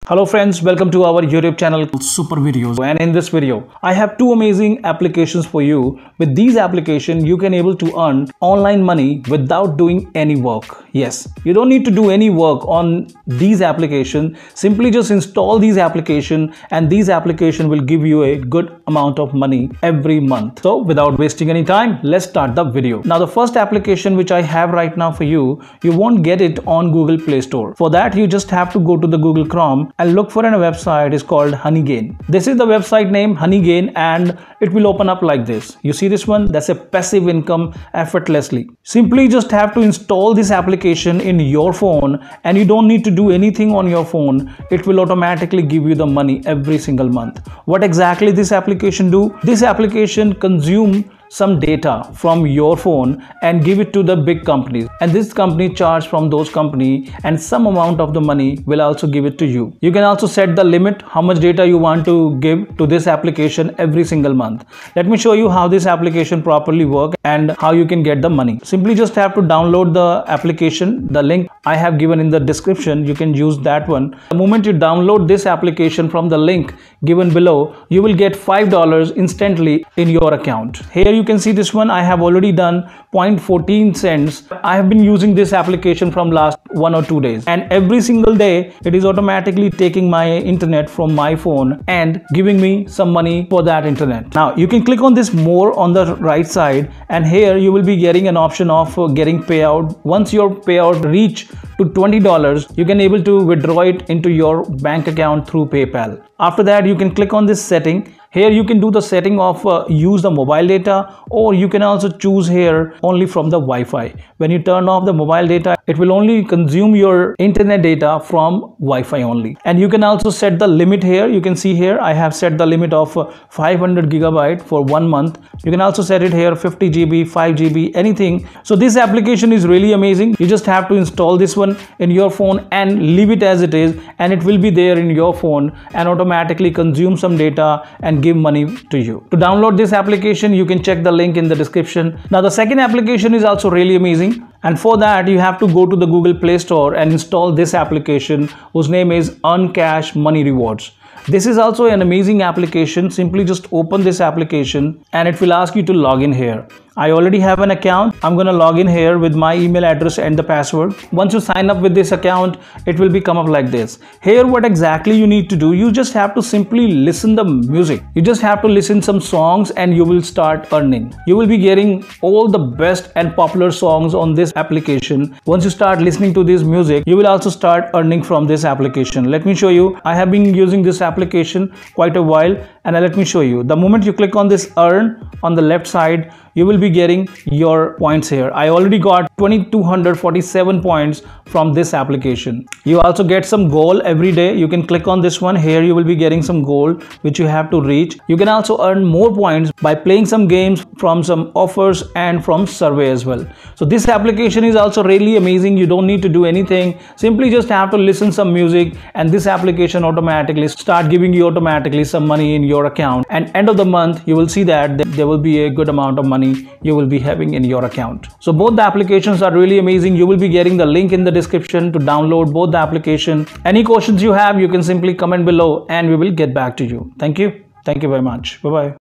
Hello friends, welcome to our YouTube channel Super Videos, and in this video I have two amazing applications for you. With these applications you can able to earn online money without doing any work. Yes, you don't need to do any work on these applications. Simply just install these applications and these applications will give you a good amount of money every month. So without wasting any time, let's start the video. Now the first application which I have right now for you, you won't get it on Google Play Store. For that you just have to go to the Google Chrome and look for a website is called Honeygain. This is the website name Honeygain, and it will open up like this. You see this one? That's a passive income effortlessly. Simply just have to install this application in your phone and you don't need to do anything on your phone. It will automatically give you the money every single month. What exactly this application do? This application consume some data from your phone and give it to the big companies, and this company charge from those company, and some amount of the money will also give it to you. You can also set the limit how much data you want to give to this application every single month. Let me show you how this application properly work and how you can get the money. Simply just have to download the application. The link I have given in the description, you can use that one. The moment you download this application from the link given below, you will get $5 instantly in your account. Here you can see this one. I have already done 0.14 cents. I have been using this application from last 1 or 2 days, and every single day it is automatically taking my internet from my phone and giving me some money for that internet. Now you can click on this more on the right side, and here you will be getting an option of getting payout. Once your payout reach to $20, you can able to withdraw it into your bank account through PayPal. After that you can click on this setting. Here you can do the setting of use the mobile data, or you can also choose here only from the Wi-Fi. When you turn off the mobile data, it will only consume your internet data from Wi-Fi only. And you can also set the limit here. You can see here I have set the limit of 500 gigabyte for 1 month. You can also set it here 50 GB, 5 GB, anything. So this application is really amazing. You just have to install this one in your phone and leave it as it is, and it will be there in your phone and automatically consume some data and give money to you. To download this application, you can check the link in the description. Now the second application is also really amazing, and for that you have to go to the Google Play Store and install this application whose name is Earn Cash Money Rewards. This is also an amazing application. Simply just open this application and it will ask you to log in here. I already have an account. I'm gonna log in here with my email address and the password. Once you sign up with this account, it will be come up like this. Here what exactly you need to do, you just have to simply listen the music. You just have to listen some songs and you will start earning. You will be getting all the best and popular songs on this application. Once you start listening to this music, you will also start earning from this application. Let me show you. I have been using this application quite a while, and let me show you. The moment you click on this earn on the left side, you will be getting your points here. I already got 2247 points from this application. You also get some goal every day. You can click on this one. Here you will be getting some goal which you have to reach. You can also earn more points by playing some games from some offers and from survey as well. So this application is also really amazing. You don't need to do anything. Simply just have to listen some music, and this application automatically start giving you automatically some money in your account, and end of the month you will see that there will be a good amount of money you will be having in your account. So both the applications are really amazing. You will be getting the link in the description to download both the application. Any questions you have, you can simply comment below and we will get back to you. Thank you very much. Bye bye.